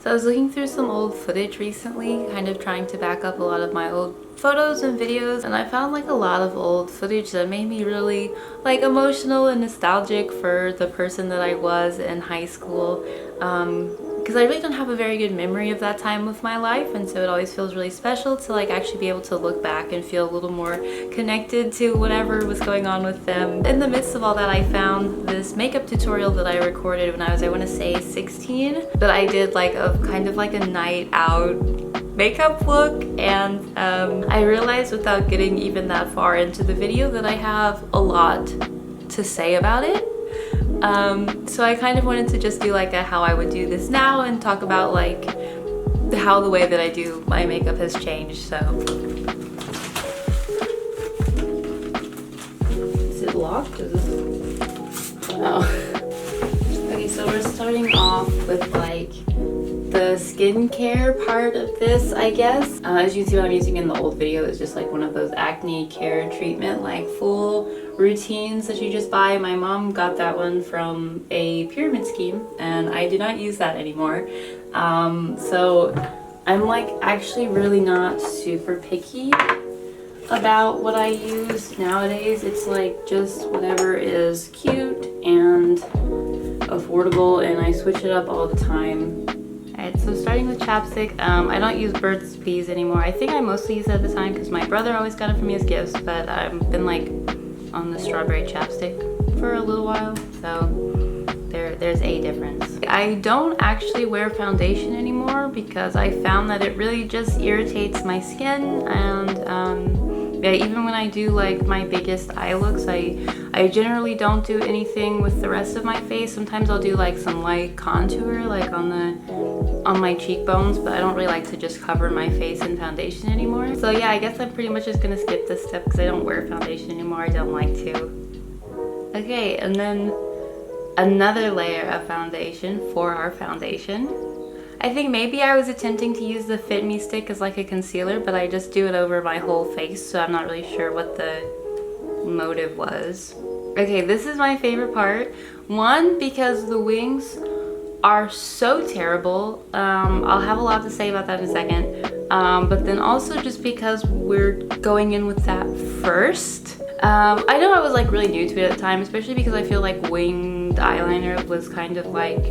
So I was looking through some old footage recently, kind of trying to back up a lot of my old photos and videos, and I found like a lot of old footage that made me really like emotional and nostalgic for the person that I was in high school. Because I really don't have a very good memory of that time of my life, and so it always feels really special to like actually be able to look back and feel a little more connected to whatever was going on with them. In the midst of all that, I found this makeup tutorial that I recorded when I was, I want to say 16, that I did like a kind of like a night out makeup look, and I realized without getting even that far into the video that I have a lot to say about it. So I kind of wanted to just do like a how I would do this now and talk about like how the way that I do my makeup has changed. So is it locked? Oh. Okay, so we're starting off with like the skincare part of this, I guess. As you can see, what I'm using in the old video is just like one of those acne care treatment like full routines that you just buy. My mom got that one from a pyramid scheme and I do not use that anymore. So I'm like actually really not super picky about what I use nowadays. It's like just whatever is cute and affordable, and I switch it up all the time. Alright, so starting with chapstick, I don't use Burt's Bees anymore. I think I mostly use it at the time because my brother always got it for me as gifts, but I've been like on the strawberry chapstick for a little while, so there's a difference. I don't actually wear foundation anymore because I found that it really just irritates my skin, and yeah, even when I do like my biggest eye looks, I generally don't do anything with the rest of my face. Sometimes I'll do like some light contour like on my cheekbones, but I don't really like to just cover my face in foundation anymore. So yeah, I guess I'm pretty much just gonna skip this step because I don't wear foundation anymore. I don't like to. Okay, and then another layer of foundation for our foundation. I think maybe I was attempting to use the Fit Me stick as like a concealer, but I just do it over my whole face, so I'm not really sure what the motive was. Okay, this is my favorite part. One, because the wings are so terrible. I'll have a lot to say about that in a second. But then also just because we're going in with that first. I know I was like really new to it at the time, especially because I feel like winged eyeliner was kind of like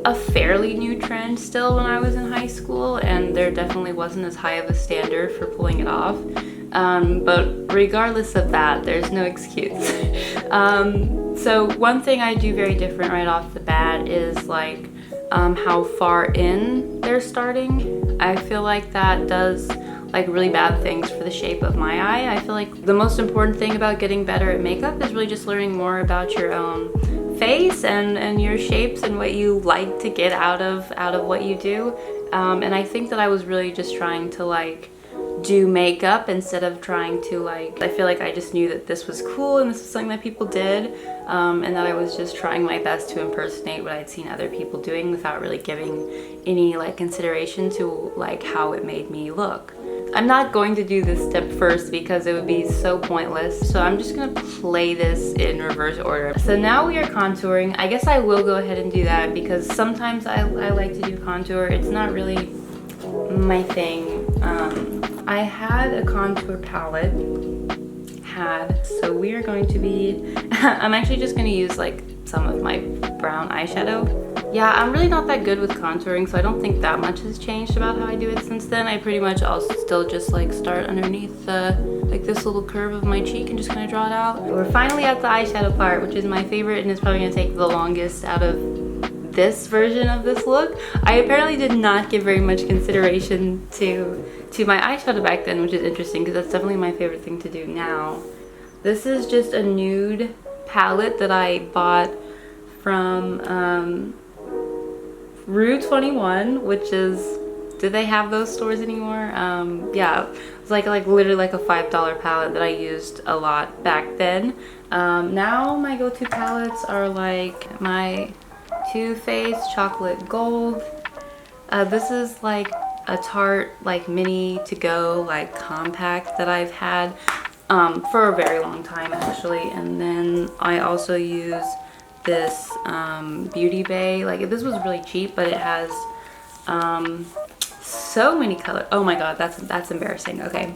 a fairly new trend still when I was in high school, and there definitely wasn't as high of a standard for pulling it off. But regardless of that, there's no excuse. So one thing I do very different right off the bat is like how far in they're starting. I feel like that does like really bad things for the shape of my eye. I feel like the most important thing about getting better at makeup is really just learning more about your own face and your shapes and what you like to get out of what you do. And I think that I was really just trying to like do makeup instead of trying to like, I feel like I just knew that this was cool and this was something that people did, and that I was just trying my best to impersonate what I'd seen other people doing without really giving any like consideration to like how it made me look. I'm not going to do this step first because it would be so pointless, so I'm just gonna play this in reverse order. So now we are contouring. I guess I will go ahead and do that because sometimes I like to do contour. It's not really my thing. I had a contour palette, so we are going to be, I'm actually just going to use like some of my brown eyeshadow. Yeah, I'm really not that good with contouring, so I don't think that much has changed about how I do it since then. I pretty much also still just like start underneath like this little curve of my cheek and just kind of draw it out. We're finally at the eyeshadow part, which is my favorite and is probably going to take the longest out of this version of this look. I apparently did not give very much consideration to my eyeshadow back then, which is interesting because that's definitely my favorite thing to do now. This is just a nude palette that I bought from Rue 21, which is, do they have those stores anymore? Yeah, it's like literally like a $5 palette that I used a lot back then. Now my go-to palettes are like my Too Faced Chocolate Gold. This is like a Tarte like mini to go like compact that I've had for a very long time actually. And then I also use this Beauty Bay. Like this was really cheap, but it has So many colors. Oh my god, that's embarrassing. Okay.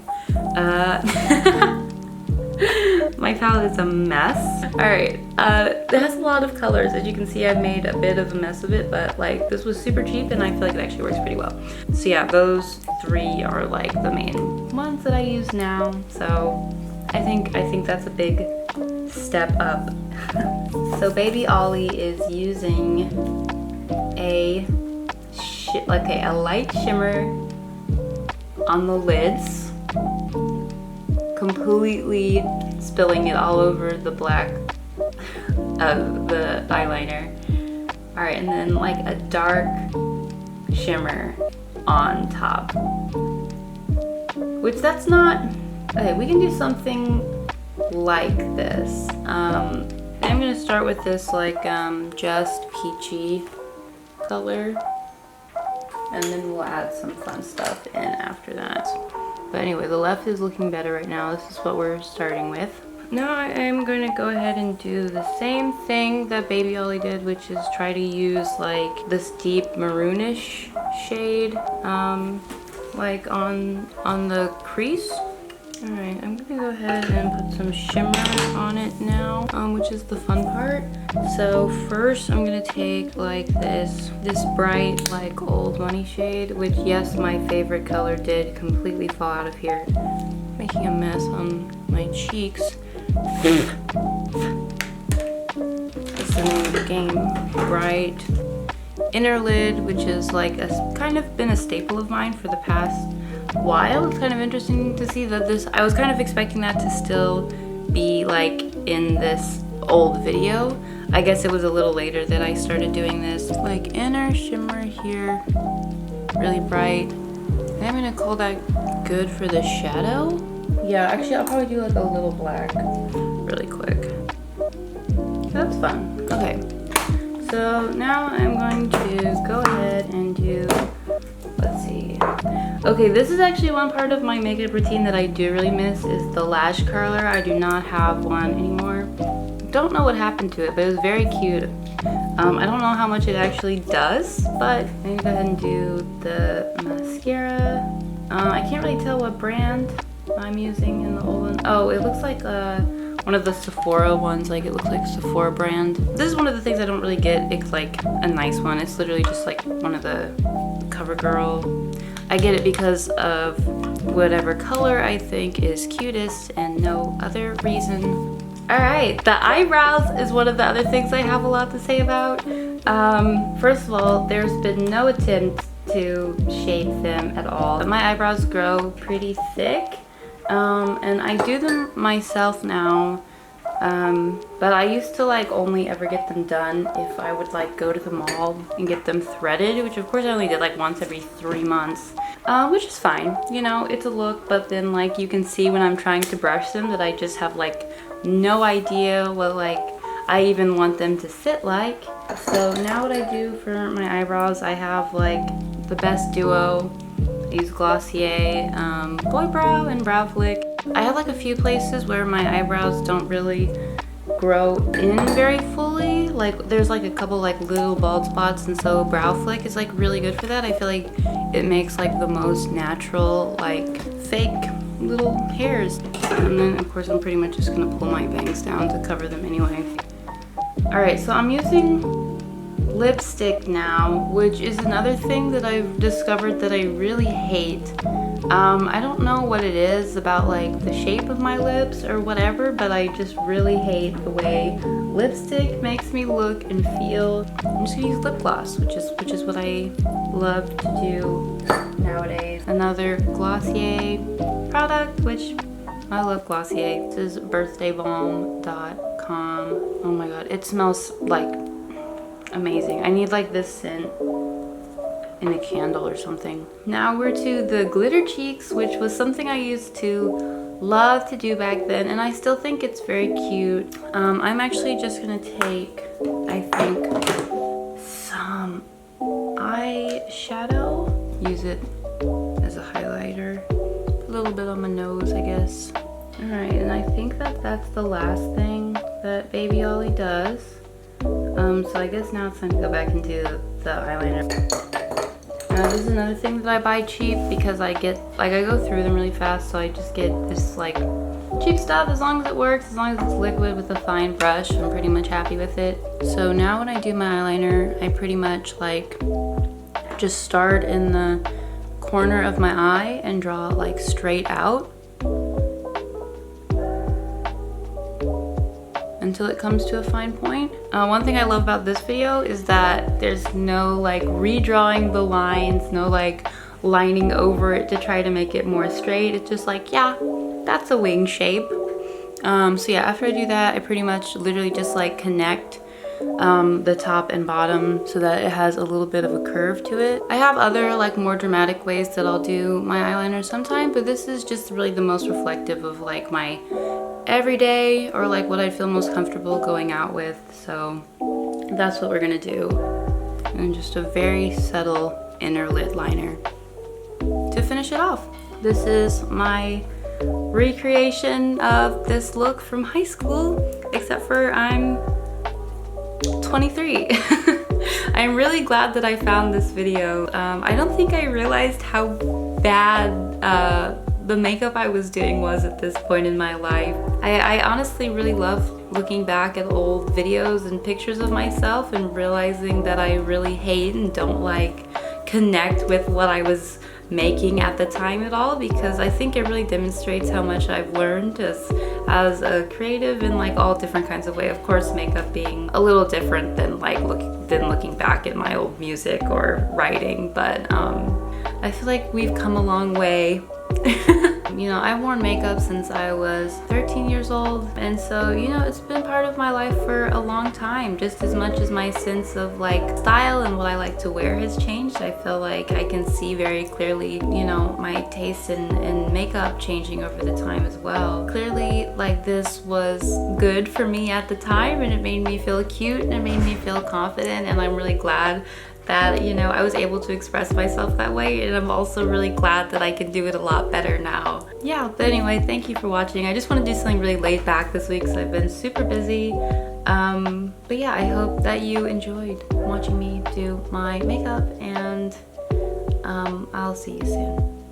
My palette is a mess. Alright, it has a lot of colors. As you can see, I've made a bit of a mess of it, but like this was super cheap and I feel like it actually works pretty well. So yeah, those three are like the main ones that I use now. So I think that's a big step up. So Baby Ollie is using a light shimmer on the lids, completely spilling it all over the black of the eyeliner. All right, and then like a dark shimmer on top, which that's not, okay, we can do something like this. I'm gonna start with this like just peachy color, and then we'll add some fun stuff in after that. But anyway, the left is looking better right now. This is what we're starting with. Now I am going to go ahead and do the same thing that Baby Ollie did, which is try to use like this deep maroonish shade, like on the crease. Alright, I'm gonna go ahead and put some shimmer on it now, which is the fun part. So first I'm gonna take like this bright like old money shade, which yes, my favorite color did completely fall out of here, making a mess on my cheeks. That's the name of the game. Bright inner lid, which is like kind of been a staple of mine for the past while. It's kind of interesting to see that this, I was kind of expecting that to still be like in this old video. I guess it was a little later that I started doing this. Like inner shimmer here, really bright. And I'm gonna call that good for the shadow. Yeah, actually I'll probably do like a little black really quick. That's fun. Okay, so now I'm going to go ahead and do, let's see. Okay, this is actually one part of my makeup routine that I do really miss, is the lash curler. I do not have one anymore. Don't know what happened to it, but it was very cute. I don't know how much it actually does, but I'm gonna go ahead and do the mascara. I can't really tell what brand I'm using in the old one. Oh, it looks like one of the Sephora ones, like it looks like Sephora brand. This is one of the things I don't really get. It's like a nice one. It's literally just like one of the CoverGirl. I get it because of whatever color I think is cutest and no other reason. All right, the eyebrows is one of the other things I have a lot to say about. First of all, there's been no attempt to shape them at all. But my eyebrows grow pretty thick, and I do them myself now. But I used to like only ever get them done if I would like go to the mall and get them threaded, which of course I only did like once every 3 months, which is fine. You know, it's a look, but then like you can see when I'm trying to brush them that I just have like no idea what like I even want them to sit like. So now what I do for my eyebrows, I have like the best duo. I use Glossier, Boy Brow and Brow Flick. I have like a few places where my eyebrows don't really grow in very fully. Like there's like a couple like little bald spots, and so Brow Flick is like really good for that. I feel like it makes like the most natural like fake little hairs. And then of course I'm pretty much just gonna pull my bangs down to cover them anyway. Alright, so I'm using lipstick now, which is another thing that I've discovered that I really hate. I don't know what it is about like the shape of my lips or whatever, but I just really hate the way lipstick makes me look and feel. I'm just gonna use lip gloss, which is what I love to do nowadays. Another Glossier product, which I love Glossier. This is birthdaybalm.com. Oh my god, it smells like amazing. I need like this scent in a candle or something. Now we're to the glitter cheeks, which was something I used to love to do back then, and I still think it's very cute. I'm actually just gonna take, I think, some eyeshadow, use it as a highlighter, a little bit on my nose, I guess. All right, and I think that that's the last thing that Baby Ollie does. So I guess now it's time to go back and do the eyeliner. This is another thing that I buy cheap because I go through them really fast, so I just get this like cheap stuff. As long as it works, as long as it's liquid with a fine brush, I'm pretty much happy with it. So now when I do my eyeliner, I pretty much like just start in the corner of my eye and draw like straight out until it comes to a fine point. One thing I love about this video is that there's no like redrawing the lines, no like lining over it to try to make it more straight. It's just like, yeah, that's a wing shape. So yeah, after I do that, I pretty much literally just like connect the top and bottom so that it has a little bit of a curve to it. I have other like more dramatic ways that I'll do my eyeliner sometime, but this is just really the most reflective of like my everyday or like what I'd feel most comfortable going out with. So that's what we're gonna do. And just a very subtle inner lid liner to finish it off. This is my recreation of this look from high school, except for I'm 23. I'm really glad that I found this video. I don't think I realized how bad the makeup I was doing was at this point in my life. I honestly really love looking back at old videos and pictures of myself and realizing that I really hate and don't like connect with what I was making at the time at all, because I think it really demonstrates how much I've learned as a creative in like all different kinds of way. Of course, makeup being a little different than like looking back at my old music or writing, but I feel like we've come a long way. You know, I've worn makeup since I was 13 years old, and so, you know, it's been part of my life for a long time. Just as much as my sense of like style and what I like to wear has changed, I feel like I can see very clearly, you know, my taste in makeup changing over the time as well. Clearly, like, this was good for me at the time, and it made me feel cute and it made me feel confident, and I'm really glad that, you know, I was able to express myself that way, and I'm also really glad that I can do it a lot better now. Yeah, but anyway, thank you for watching. I just want to do something really laid back this week because I've been super busy. But yeah, I hope that you enjoyed watching me do my makeup, and I'll see you soon.